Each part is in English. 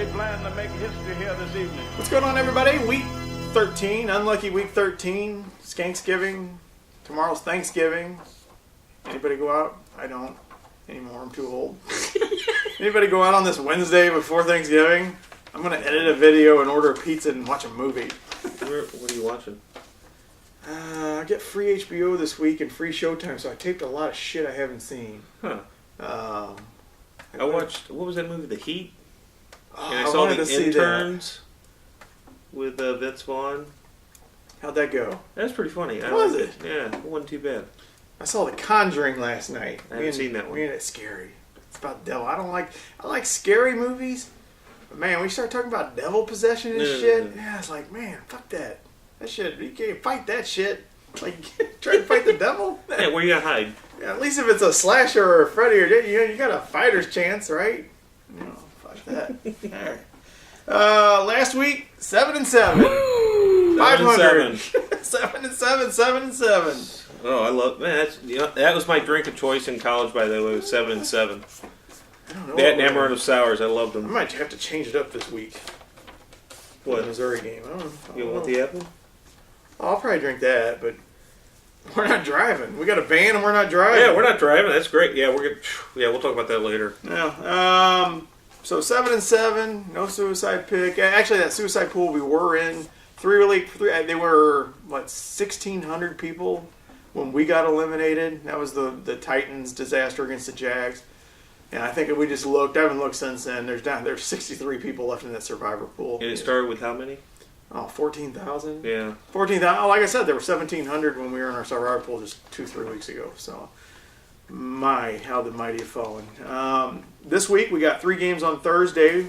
they plan to make history here this evening. What's going on, everybody? Week 13, unlucky week 13. Skanksgiving. Tomorrow's Thanksgiving. Anybody go out? I don't anymore. I'm too old. Anybody go out on this Wednesday before Thanksgiving? I'm going to edit a video and order a pizza and watch a movie. What are you watching? I get free HBO this week and free Showtime, so I taped a lot of shit I haven't seen. Huh. I watched, what was that movie, The Heat? Oh, And I saw wanted The to see Interns with Vince Vaughn. How'd that go? That was pretty funny. Was it? Yeah, it wasn't too bad. I saw The Conjuring last night. I haven't seen that one. Man, it's scary. It's about the devil. I like scary movies, but man, when you start talking about devil possession and shit, yeah, it's like, man, fuck that. That shit, you can't fight that shit. Like, try to fight the devil? Yeah, where you gonna hide? Yeah, at least if it's a slasher or a Freddy or you got a fighter's chance, right? No, fuck that. All right. Last week, 7-7. 500. 7-7, 7-7. Oh, I love, man, that was my drink of choice in college, by the way, was 7-7. I don't know. That and Amaretto Sours, I loved I them. might have to change it up this week. What? The Missouri game. I don't know. You want the apple? I'll probably drink that, but we're not driving. We got a van and we're not driving. Yeah, we're not driving. That's great. Yeah, we'll talk about that later. Yeah. So 7-7, no suicide pick. Actually, that suicide pool we were in, they were 1,600 people when we got eliminated. That was the Titans' disaster against the Jags. And I think if we just looked, I haven't looked since then. There's 63 people left in that survivor pool. And it started with how many? Oh, 14,000? Yeah. 14,000. Like I said, there were 1,700 when we were in our survivor pool just 2-3 weeks ago. So, how the mighty have fallen. This week, we got 3 games on Thursday.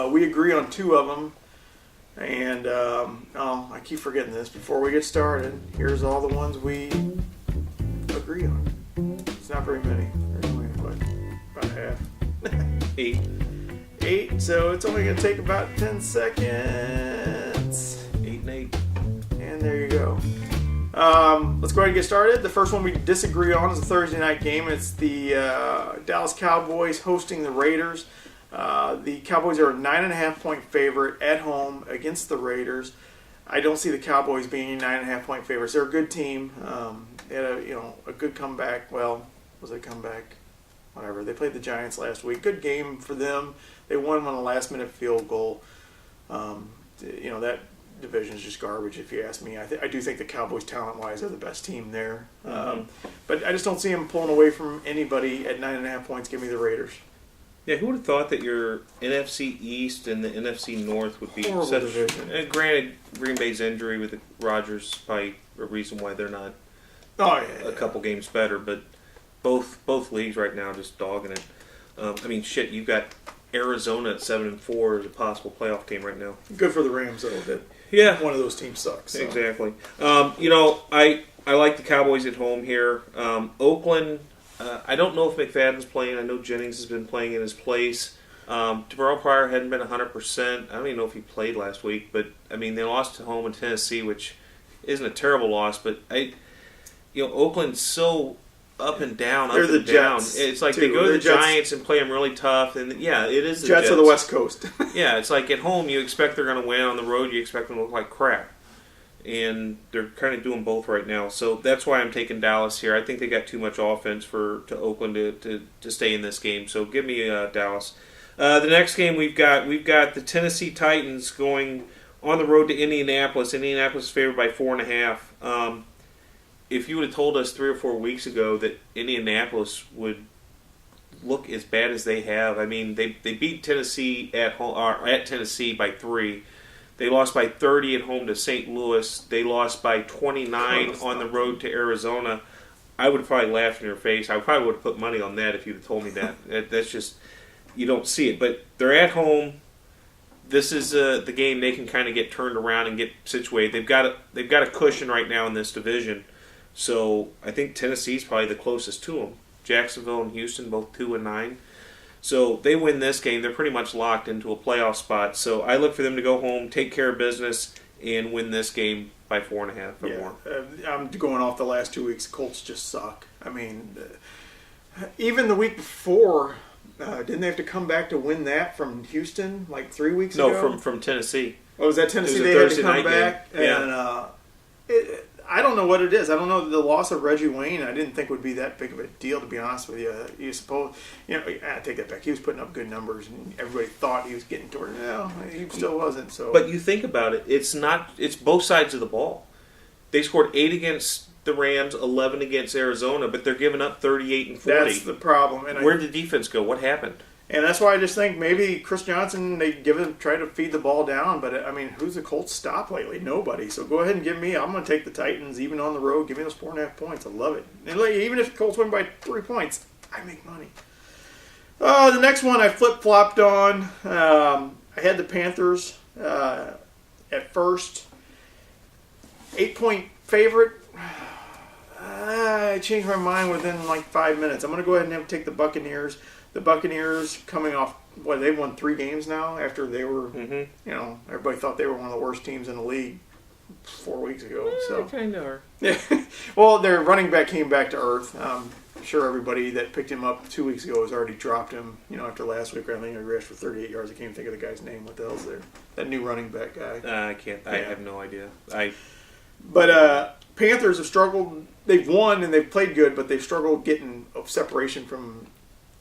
We agree on 2 of them. And, I keep forgetting this. Before we get started, here's all the ones we agree on. It's not very many. There's only, about half. 8. 8, so it's only going to take about 10 seconds. 8 and 8. And there you go. Let's go ahead and get started. The first one we disagree on is a Thursday night game. It's the Dallas Cowboys hosting the Raiders. The Cowboys are a 9.5-point favorite at home against the Raiders. I don't see the Cowboys being 9.5-point favorites. They're a good team. They had a good comeback. Well, was it a comeback? Whatever. They played the Giants last week. Good game for them. They won on a last-minute field goal. That division is just garbage, if you ask me. I do think the Cowboys, talent-wise, are the best team there. But I just don't see them pulling away from anybody at 9.5 points. Give me the Raiders. Yeah, who would have thought that your NFC East and the NFC North would be Horrible such division. Granted, Green Bay's injury with Rodgers probably a reason why they're not a couple games better, but both leagues right now just dogging it. You've got Arizona at 7-4 as a possible playoff team right now. Good for the Rams, though, that one of those teams sucks. So. Exactly. I like the Cowboys at home here. Oakland, I don't know if McFadden's playing. I know Jennings has been playing in his place. Terrell Pryor hadn't been 100%. I don't even know if he played last week, but they lost at home in Tennessee, which isn't a terrible loss, but Oakland's so up and down, They're the Jets, It's like too. they go to the Jets. Giants and play them really tough, and yeah, it is the Jets of the West Coast. Yeah, it's like at home you expect they're going to win. On the road you expect them to look like crap, and they're kind of doing both right now. So that's why I'm taking Dallas here. I think they got too much offense to Oakland to stay in this game. So give me Dallas. The next game we've got the Tennessee Titans going on the road to Indianapolis. Indianapolis is favored by 4.5. If you would have told us 3 or 4 weeks ago that Indianapolis would look as bad as they have, they beat Tennessee at home, or at Tennessee by 3. They lost by 30 at home to St. Louis. They lost by 29 on the road to Arizona. I would have probably laughed in your face. I probably would have put money on that if you'd have told me that. That's just, you don't see it. But they're at home. This is the game they can kind of get turned around and get situated. They've got a cushion right now in this division. So I think Tennessee's probably the closest to them. Jacksonville and Houston, both 2-9. So they win this game, they're pretty much locked into a playoff spot. So I look for them to go home, take care of business, and win this game by 4.5 or more. I'm going off the last 2 weeks. Colts just suck. Even the week before Didn't they have to come back to win that from Houston like 3 weeks ago? No, from Tennessee. Oh, was that Tennessee? It was a They had to Thursday come night back. game. Yeah. And I don't know what it is. I don't know the loss of Reggie Wayne. I didn't think would be that big of a deal, to be honest with you. You suppose, I take that back. He was putting up good numbers, and everybody thought he was getting toward. No, he still wasn't. So, But you think about it, it's both sides of the ball. They scored 8 against the Rams, 11 against Arizona, but they're giving up 38 and 40. that's the problem. And Where did the defense go? What happened? And that's why I just think maybe Chris Johnson, they try to feed the ball down. But, I mean, who's the Colts stop lately? Nobody. So go ahead and I'm going to take the Titans, even on the road. Give me those 4.5 points. I love it. And even if the Colts win by 3 points, I make money. The next one I flip-flopped on. I had the Panthers at first. 8-point favorite. I changed my mind within like 5 minutes. I'm going to go ahead and take the Buccaneers. The Buccaneers coming off, they've won 3 games now after they were, everybody thought they were one of the worst teams in the league 4 weeks ago. So Kind of are. yeah. Well, their running back came back to earth. I'm sure everybody that picked him up 2 weeks ago has already dropped him. After last week, I think he rushed for 38 yards. I can't even think of the guy's name. What the hell's there? That new running back guy. I can't. I have no idea. But Panthers have struggled. They've won and they've played good, but they've struggled getting separation from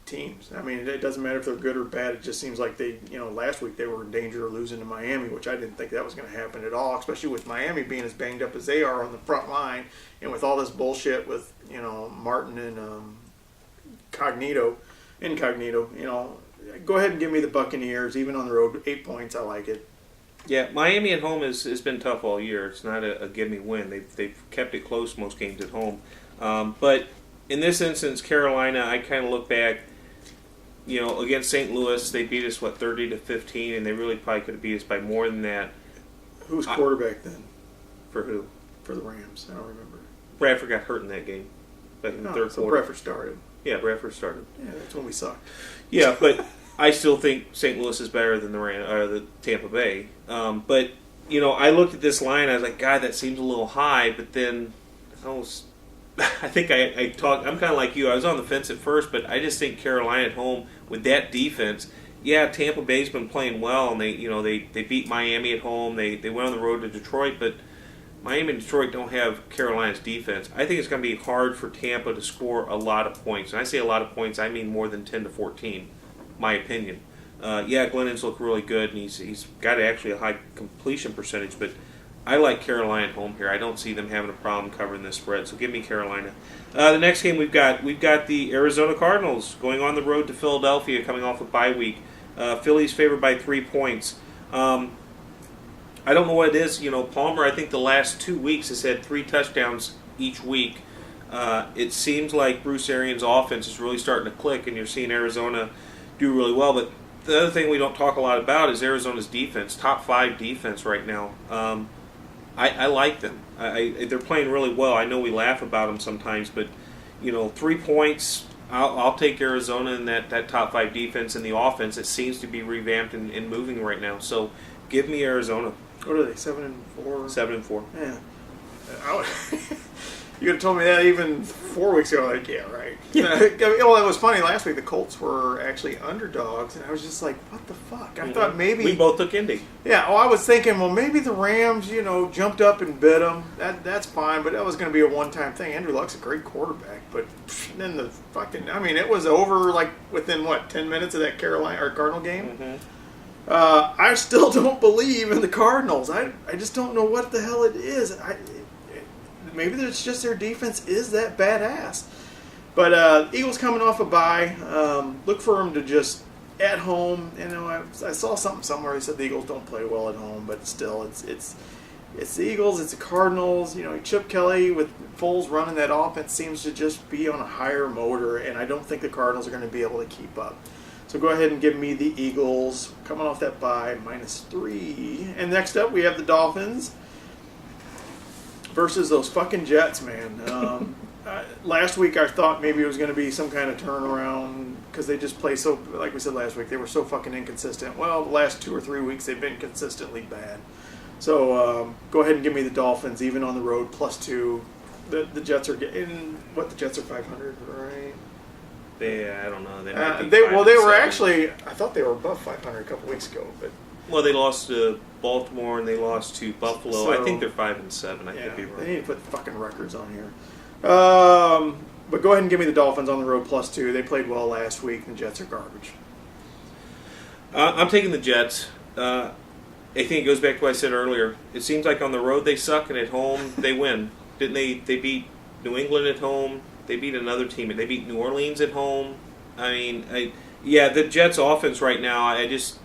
teams. I mean, it doesn't matter if they're good or bad. It just seems like last week they were in danger of losing to Miami, which I didn't think that was going to happen at all, especially with Miami being as banged up as they are on the front line and with all this bullshit with, Martin and Incognito. Go ahead and give me the Buccaneers, even on the road, 8 points. I like it. Yeah, Miami at home has been tough all year. It's not a give-me win. They've kept it close most games at home. But in this instance, Carolina, I kind of look back, against St. Louis, they beat us, 30-15, and they really probably could have beat us by more than that. Who's quarterback then? For who? For the Rams. I don't remember. Bradford got hurt in that game. Back in the third so quarter. Bradford started. Yeah, Bradford started. Yeah, that's when we sucked. Yeah, but I still think St. Louis is better than the Tampa Bay. But I looked at this line. I was like, God, that seems a little high. But then I think I talked. I'm kind of like you. I was on the fence at first, but I just think Carolina at home with that defense. Yeah, Tampa Bay's been playing well, and they beat Miami at home. They went on the road to Detroit, but Miami and Detroit don't have Carolina's defense. I think it's going to be hard for Tampa to score a lot of points. And I say a lot of points, I mean more than 10-14, my opinion. Glennon's looked really good, and he's got actually a high completion percentage, but I like Carolina at home here. I don't see them having a problem covering this spread, so give me Carolina. The next game we've got the Arizona Cardinals going on the road to Philadelphia, coming off a bye week. Philly's favored by 3 points. I don't know what it is. Palmer, I think the last 2 weeks has had 3 touchdowns each week. It seems like Bruce Arians' offense is really starting to click, and you're seeing Arizona do really well. But the other thing we don't talk a lot about is Arizona's defense, top 5 defense right now. I like them. They're playing really well. I know we laugh about them sometimes, but 3 points. I'll take Arizona in that top 5 defense and the offense. It seems to be revamped and moving right now. So give me Arizona. What are they? 7-4. 7-4. Yeah. You could have told me that even 4 weeks ago. Like, yeah, right. Yeah. Well, it was funny. Last week the Colts were actually underdogs, and I was just like, "What the fuck?" I thought maybe we both took Indy. Yeah. Oh, I was thinking, well, maybe the Rams, jumped up and bit them. That's fine, but that was going to be a one-time thing. Andrew Luck's a great quarterback, but then it was over like within 10 minutes of that Carolina or Cardinal game. Mm-hmm. I still don't believe in the Cardinals. I just don't know what the hell it is. Maybe it's just their defense is that badass. But Eagles coming off a bye. Look for them to just at home. I saw something somewhere. They said the Eagles don't play well at home, but still, it's the Eagles. It's the Cardinals. Chip Kelly with Foles running that offense seems to just be on a higher motor, and I don't think the Cardinals are going to be able to keep up. So go ahead and give me the Eagles coming off that bye, -3. And next up, we have the Dolphins versus those fucking Jets, man. Last week, I thought maybe it was going to be some kind of turnaround because they just play so, like we said last week, they were so fucking inconsistent. Well, the last 2 or 3 weeks, they've been consistently bad. So go ahead and give me the Dolphins, even on the road, +2. The Jets are getting, the Jets are 500, right? I don't know. They might be They 5 and were 7. actually. I thought they were above 500 a couple weeks ago, but Well, they lost to Baltimore and they lost to Buffalo. So- I think they're 5 and 7. I could be they wrong. need to put fucking records on here. But go ahead and give me the Dolphins on the road +2. They played well last week. The Jets are garbage. I'm taking the Jets. I think it goes back to what I said earlier. It seems like on the road they suck and at home they win. Didn't they? They beat New England at home. They beat another team. They beat New Orleans at home. I mean, the Jets' offense right now.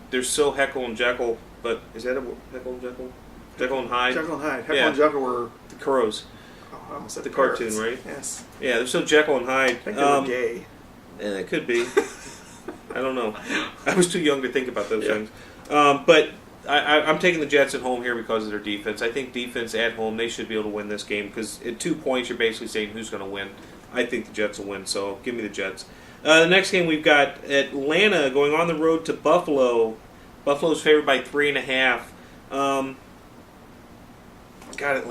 They're so Heckle and Jekyll. But is that a Heckle and Jekyll? Jekyll and Hyde. Jekyll and Hyde. Heckle Yeah. and Jekyll were. The Crows. Oh, I almost said The parrots. cartoon, right? Yes. Yeah, they're so Jekyll and Hyde. I think they were gay. It could be. I don't know. I was too young to think about those things. But I'm taking the Jets at home here because of their defense. I think defense at home, they should be able to win this game because at 2 points, you're basically saying who's going to win. I think the Jets will win, so give me the Jets. The next game, we've got Atlanta going on the road to Buffalo. Buffalo's favored by 3.5. God,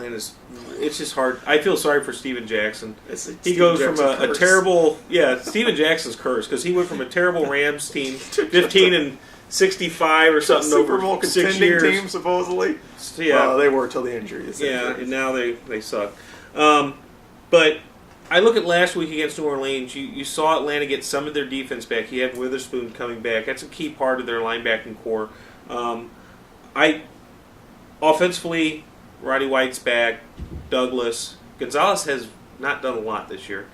it's just hard. I feel sorry for Steven Jackson. He goes from a terrible, Steven Jackson's curse, because he went from a terrible Rams team, 15 and 65 or something Super Bowl over 6 contending years. team, supposedly. Yeah, Well, they were till the injuries. and now they suck. But I look at last week against New Orleans. You saw Atlanta get some of their defense back. You had Witherspoon coming back. That's a key part of their linebacking core. Offensively, Roddy White's back. Douglas. Gonzalez has not done a lot this year.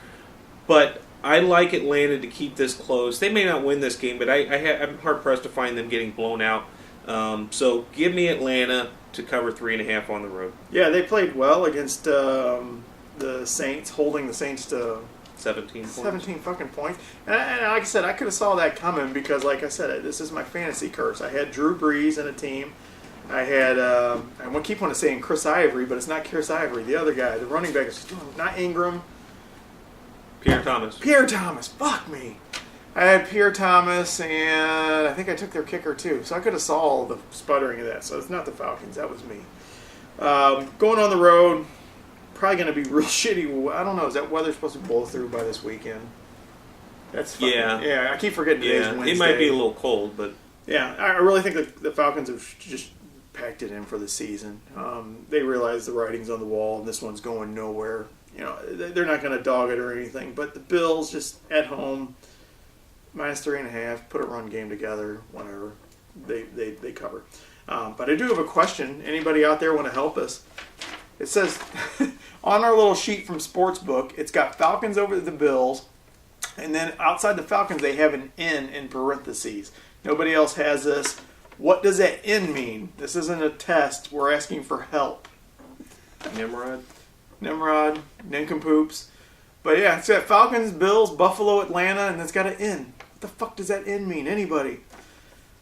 But I like Atlanta to keep this close. They may not win this game, but I'm hard-pressed to find them getting blown out. So give me Atlanta to cover 3.5 on the road. Yeah, they played well against the Saints, holding the Saints to 17 points. 17 fucking points. And like I said, I could have saw that coming because, like I said, this is my fantasy curse. I had Drew Brees in a team. I had, I keep wanting to say Chris Ivory, but it's not Chris Ivory. The other guy, the running back, is not Ingram. Pierre Thomas. Pierre Thomas. Fuck me. I had Pierre Thomas, and I think I took their kicker too. So I could have saw all the sputtering of that. So it's not the Falcons. That was me. Going on the road, probably going to be real shitty. I don't know. Is that weather supposed to blow through by this weekend? That's fucking, yeah. I keep forgetting today's Wednesday. It might be a little cold, but yeah, I really think the Falcons have just packed it in for the season. They realize the writing's on the wall, and this one's going nowhere. You know, they're not going to dog it or anything. But the Bills just at home, -3.5. Put a run game together. Whatever, they cover. But I do have a question. Anybody out there want to help us? It says on our little sheet from Sportsbook, it's got Falcons over the Bills, and then outside the Falcons they have an N in parentheses. Nobody else has this. What does that N mean? This isn't a test. We're asking for help. Nimrod, nincompoops. But yeah, it's got Falcons, Bills, Buffalo, Atlanta, and it's got an N. What the fuck does that N mean? Anybody?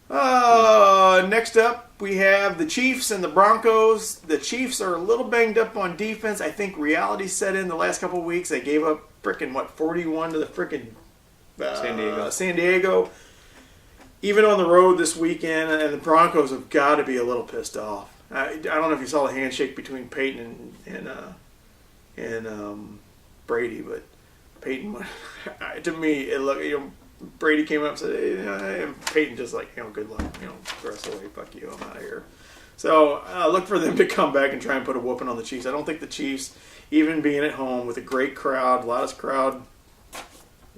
Next up, we have the Chiefs and the Broncos. The Chiefs are a little banged up on defense. I think reality set in the last couple of weeks. They gave up 41 to the San Diego. Even on the road this weekend, and the Broncos have got to be a little pissed off. I don't know if you saw the handshake between Peyton and Brady, but Peyton, to me, it looked. Brady came up and said, hey, and Peyton just like, good luck, the rest of the way, fuck you, I'm out of here. So look for them to come back and try and put a whooping on the Chiefs. I don't think the Chiefs, even being at home with a great crowd, loudest crowd,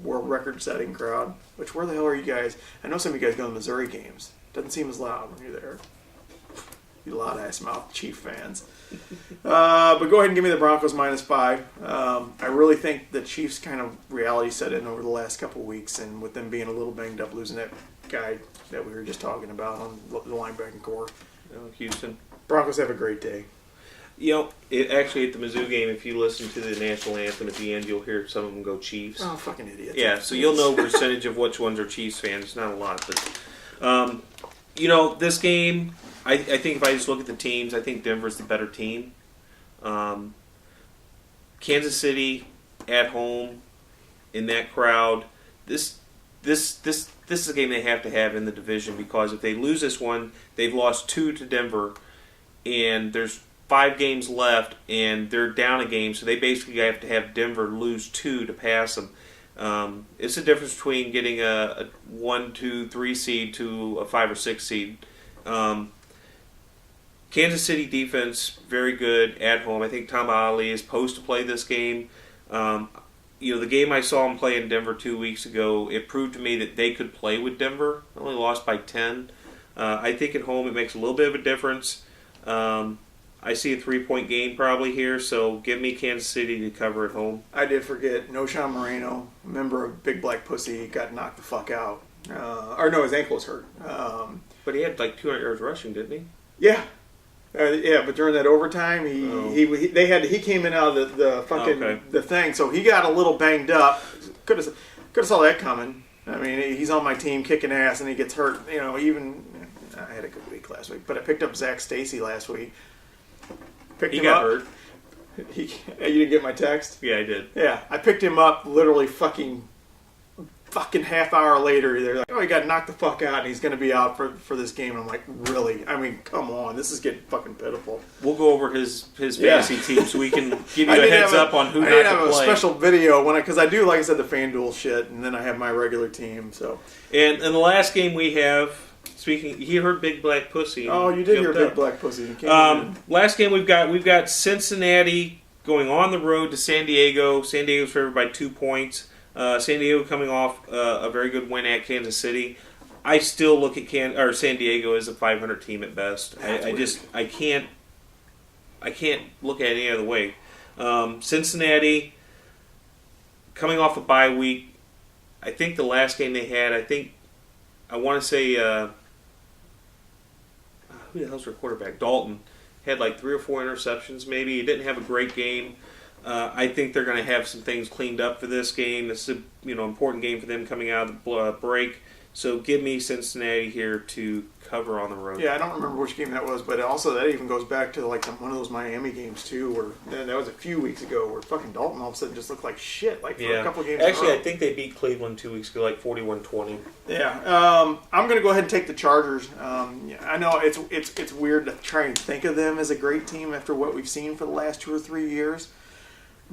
world record-setting crowd, which where the hell are you guys? I know some of you guys go to Missouri games. Doesn't seem as loud when you're there. You loud-ass mouth Chief fans. But go ahead and give me the Broncos -5. I really think the Chiefs kind of reality set in over the last couple of weeks, and with them being a little banged up, losing that guy that we were just talking about on the linebacking core. Houston. Broncos have a great day. Actually at the Mizzou game, if you listen to the national anthem at the end, you'll hear some of them go Chiefs. Oh, fucking idiots. Yeah, so you'll know percentage of which ones are Chiefs fans. It's not a lot, but this game, I think if I just look at the teams, I think Denver's the better team. Kansas City at home in that crowd. This is a game they have to have in the division, because if they lose this one, they've lost 2 to Denver, and there's 5 games left, and they're down a game, so they basically have to have Denver lose 2 to pass them. It's the difference between getting a 1, 2, 3 seed to a 5 or 6 seed. Kansas City defense, very good at home. I think Tom Ali is supposed to play this game. The game I saw him play in Denver 2 weeks ago, it proved to me that they could play with Denver. Only lost by 10. I think at home it makes a little bit of a difference. I see a 3-point game probably here, so give me Kansas City to cover at home. I did forget, Noshan Moreno, member of Big Black Pussy, got knocked the fuck out. His ankle was hurt. But he had like 200 yards rushing, didn't he? Yeah. But during that overtime, he came in out of the fucking the thing, so he got a little banged up. Could have saw that coming. I mean, he's on my team kicking ass, and he gets hurt. I had a good week last week, but I picked up Zach Stacy last week. He got hurt. You didn't get my text? Yeah, I did. Yeah, I picked him up literally fucking half hour later. They're like, he got knocked the fuck out and he's going to be out for this game. And I'm like, really? I mean, come on. This is getting fucking pitiful. We'll go over his fantasy team so we can give you a heads up on who not to play. I did have a special video because I do, like I said, the FanDuel shit, and then I have my regular team. So. And in the last game we have, he heard Big Black Pussy. Oh, you did hear Big Black Pussy. Last game we've got Cincinnati going on the road to San Diego. San Diego's favored by 2 points. San Diego coming off a very good win at Kansas City. I still look at San Diego as a 500 team at best. I can't look at it any other way. Cincinnati coming off a bye week. I think the last game they had, I want to say who the hell's their quarterback? Dalton had like 3 or 4 interceptions. Maybe he didn't have a great game. I think they're going to have some things cleaned up for this game. This is an important game for them coming out of the break. So give me Cincinnati here to cover on the road. Yeah, I don't remember which game that was, but also that even goes back to like one of those Miami games too, where that was a few weeks ago, where fucking Dalton all of a sudden just looked like shit, for a couple of games. Actually, I think they beat Cleveland 2 weeks ago, like 41-20. Yeah, I'm going to go ahead and take the Chargers. I know it's weird to try and think of them as a great team after what we've seen for the last 2 or 3 years.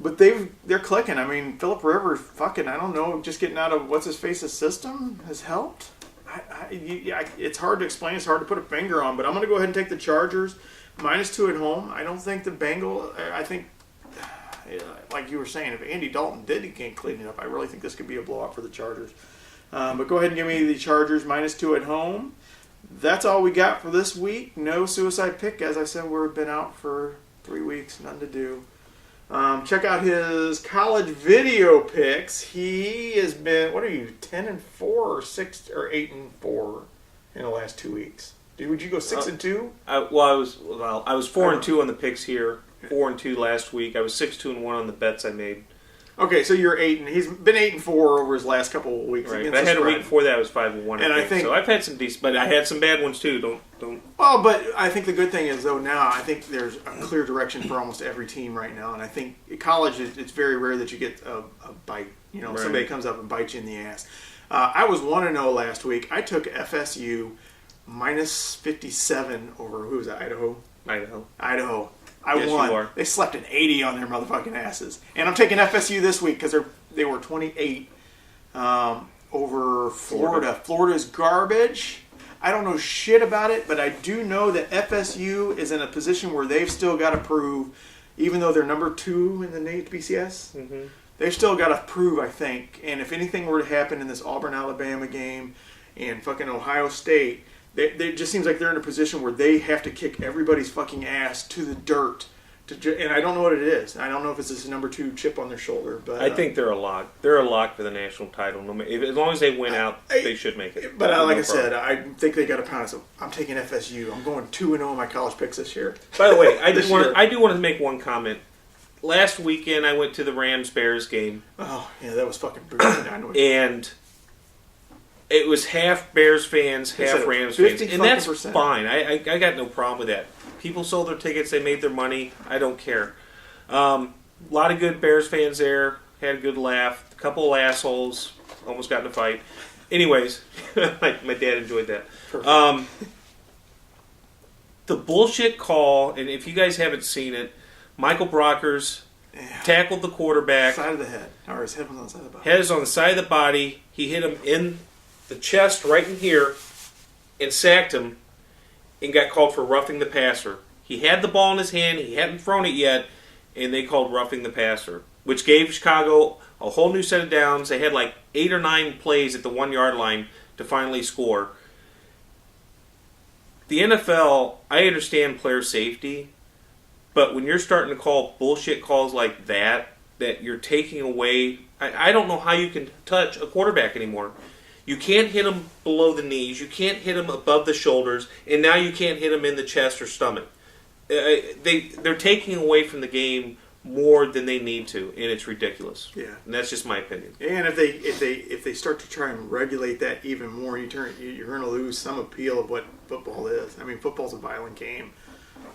But they're clicking. I mean, Phillip Rivers, I don't know, just getting out of what's-his-face's system has helped. It's hard to explain. It's hard to put a finger on. But I'm going to go ahead and take the Chargers. -2 at home. I don't think the Bengals, I think, like you were saying, if Andy Dalton did can't clean it up, I really think this could be a blowout for the Chargers. But go ahead and give me the Chargers -2 at home. That's all we got for this week. No suicide pick. As I said, we've been out for 3 weeks. None to do. Check out his college video picks. He has been, 10-4 or 6 or 8-4 in the last 2 weeks. Would you go 6-2? I was 4-2 on the picks here. 4-2 last week. I was 6-2-1 on the bets I made. Okay, so you're 8, and he's been 8-4 over his last couple of weeks. Right, but I had a week before that. I was 5-1. And I think so. I've had some decent, but I had some bad ones too. Don't. Well, but I think the good thing is though now I think there's a clear direction for almost every team right now, and I think in college it's very rare that you get a bite. Right. Somebody comes up and bites you in the ass. I was 1-0 last week. I took FSU -57 over who was it? Idaho. I won. You They slept an 80 on their motherfucking asses. And I'm taking FSU this week because they were 28 over Florida. Florida's garbage. I don't know shit about it, but I do know that FSU is in a position where they've still got to prove, even though they're number 2 in the BCS, they've still got to prove, I think. And if anything were to happen in this Auburn-Alabama game and fucking Ohio State, they just seems like they're in a position where they have to kick everybody's fucking ass to the dirt. And I don't know what it is. I don't know if it's this number 2 chip on their shoulder. But I think they're a lock. They're a lock for the national title. As long as they win out, they should make it. But like I said, I think they got a pound. So I'm taking FSU. I'm going 2-0 in my college picks this year. By the way, I do want to make one comment. Last weekend, I went to the Rams-Bears game. Oh, yeah, that was fucking brutal. And it was half Bears fans, half Rams fans. And that's fine. I got no problem with that. People sold their tickets. They made their money. I don't care. A lot of good Bears fans there. Had a good laugh. A couple of assholes. Almost got in a fight. Anyways, my dad enjoyed that. The bullshit call, and if you guys haven't seen it, Michael Brockers tackled the quarterback. Side of the head. Or his head was on the side of the body. Head is on the side of the body. He hit him in the chest right in here and sacked him and got called for roughing the passer. He had the ball in his hand. He hadn't thrown it yet, and they called roughing the passer, which gave Chicago a whole new set of downs. They had like 8 or 9 plays at the 1-yard line to finally score. The NFL, I understand player safety, but when you're starting to call bullshit calls like that you're taking away, I don't know how you can touch a quarterback anymore. You can't hit him below the knees. You can't hit him above the shoulders, and now you can't hit him in the chest or stomach. They're taking away from the game more than they need to, and it's ridiculous. Yeah, and that's just my opinion. And if they start to try and regulate that even more, you're going to lose some appeal of what football is. I mean, football's a violent game.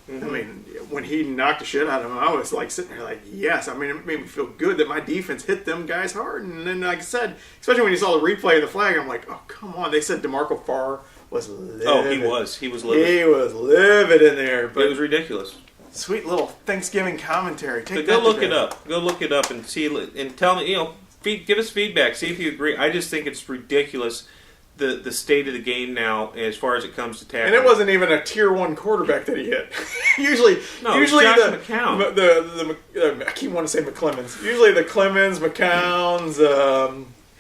Mm-hmm. I mean, when he knocked the shit out of him, I was like sitting there like, yes. I mean, it made me feel good that my defense hit them guys hard. And then, like I said, especially when you saw the replay of the flag, I'm like, oh, come on. They said DeMarco Farr was livid. Oh, he was. He was livid. He was livid in there. But it was ridiculous. Sweet little Thanksgiving commentary. Go look it up. Go look it up and see and tell me. Give us feedback. See if you agree. I just think it's ridiculous the state of the game now as far as it comes to tackling. And it wasn't even a tier 1 quarterback that he hit. usually Josh McCown. I keep wanting to say McClemens. Usually the Clemens, McCowns,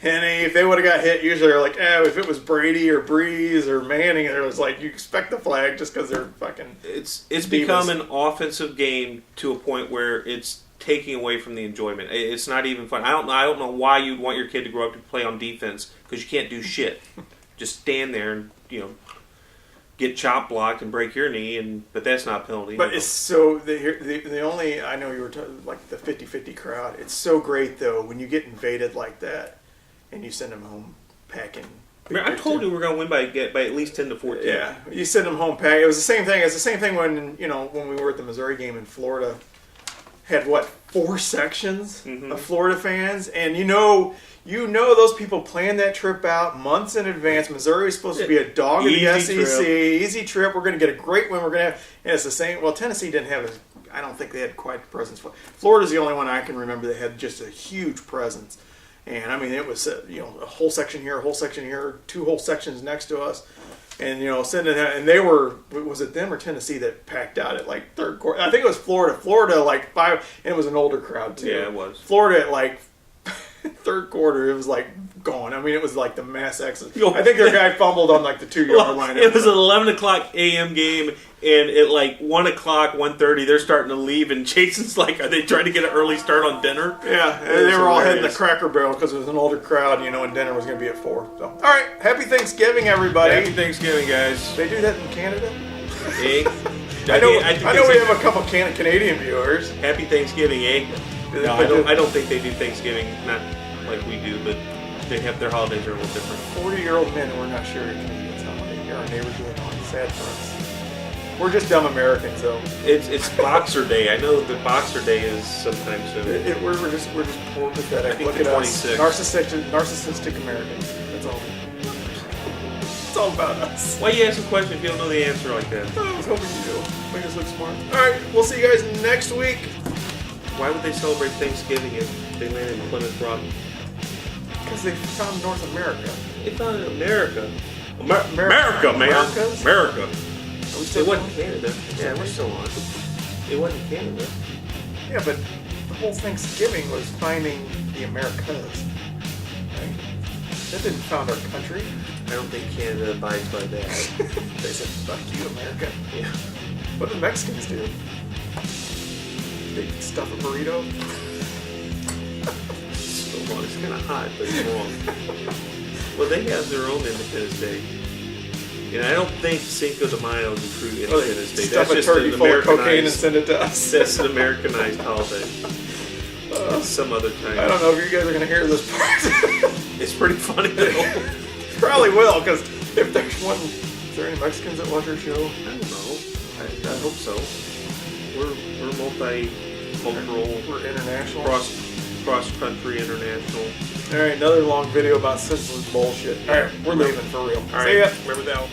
Henney, if they would have got hit, usually they're like, if it was Brady or Breeze or Manning, it was like, you expect the flag just because they're fucking It's become an offensive game to a point where it's taking away from the enjoyment. It's not even fun. I don't know why you'd want your kid to grow up to play on defense because you can't do shit. Just stand there and get chop blocked and break your knee, but that's not a penalty. But it's so the only I know you were talking like the 50-50 crowd. It's so great though when you get invaded like that and you send them home packing. I told you we were going to win by at least 10 to 14. Yeah, you send them home packing. It was the same thing. It's the same thing when when we were at the Missouri game in Florida. Had 4 sections of Florida fans, and you know those people planned that trip out months in advance. Missouri is supposed to be a dog of the SEC, easy trip. We're going to get a great win. We're going to have, and it's the same. Well, Tennessee didn't have I don't think they had quite the presence. Florida's the only one I can remember that had just a huge presence, and I mean it was a whole section here, a whole section here, 2 whole sections next to us. And sending that, and they were, was it them or Tennessee that packed out at like third quarter? I think it was Florida. Florida like 5, and it was an older crowd too. Yeah, it was. Florida at like third quarter, it was like gone. I mean, it was like the mass exodus. I think their guy fumbled on like the 2-yard line. It was an 11:00 a.m. game, and at like 1:30, they're starting to leave, and Jason's like, "Are they trying to get an early start on dinner?" Yeah, they were all heading the Cracker Barrel because it was an older crowd, and dinner was going to be at 4. So, all right, happy Thanksgiving, everybody. Happy Thanksgiving, guys. They do that in Canada. Eh? I know we have a couple Canadian viewers. Happy Thanksgiving, eh? No, I don't think they do Thanksgiving, not like we do, but they have their holidays are a little different. 40-year-old men, and we're not sure Canadians how many. Our neighbors doing on. Sad for us. We're just dumb Americans, though. It's Boxer Day. I know that Boxer Day is sometimes soon. We're just poor, pathetic. Look at us, narcissistic Americans. That's all. It's all about us. Why you ask a question if you don't know the answer like that? I was hoping you do. Make us look smart. All right, we'll see you guys next week. Why would they celebrate Thanksgiving if they landed in Plymouth Rock? Because they found North America. They found America. America, man. Americas? America. It wasn't Canada. Yeah, we're still on. It wasn't Canada. Yeah, but the whole Thanksgiving was finding the Americas. Right? That didn't found our country. I don't think Canada abides by that. They said, fuck you, America. Yeah. What do the Mexicans do? They stuff a burrito? So long. It's kind of hot, but it's wrong. Well, they have their own Independence Day. And I don't think Cinco de Mayo is a true Independence Day. Stuff a turkey full of cocaine and send it to us. That's an Americanized holiday. Some other time. I don't know if you guys are going to hear this part. It's pretty funny though. Probably will, because if there's one... Is there any Mexicans that watch our show? I don't know. I hope so. We're multicultural. We're international. Cross-country international. Alright, another long video about senseless bullshit. Alright, we're leaving for real. Alright, see ya. Remember that.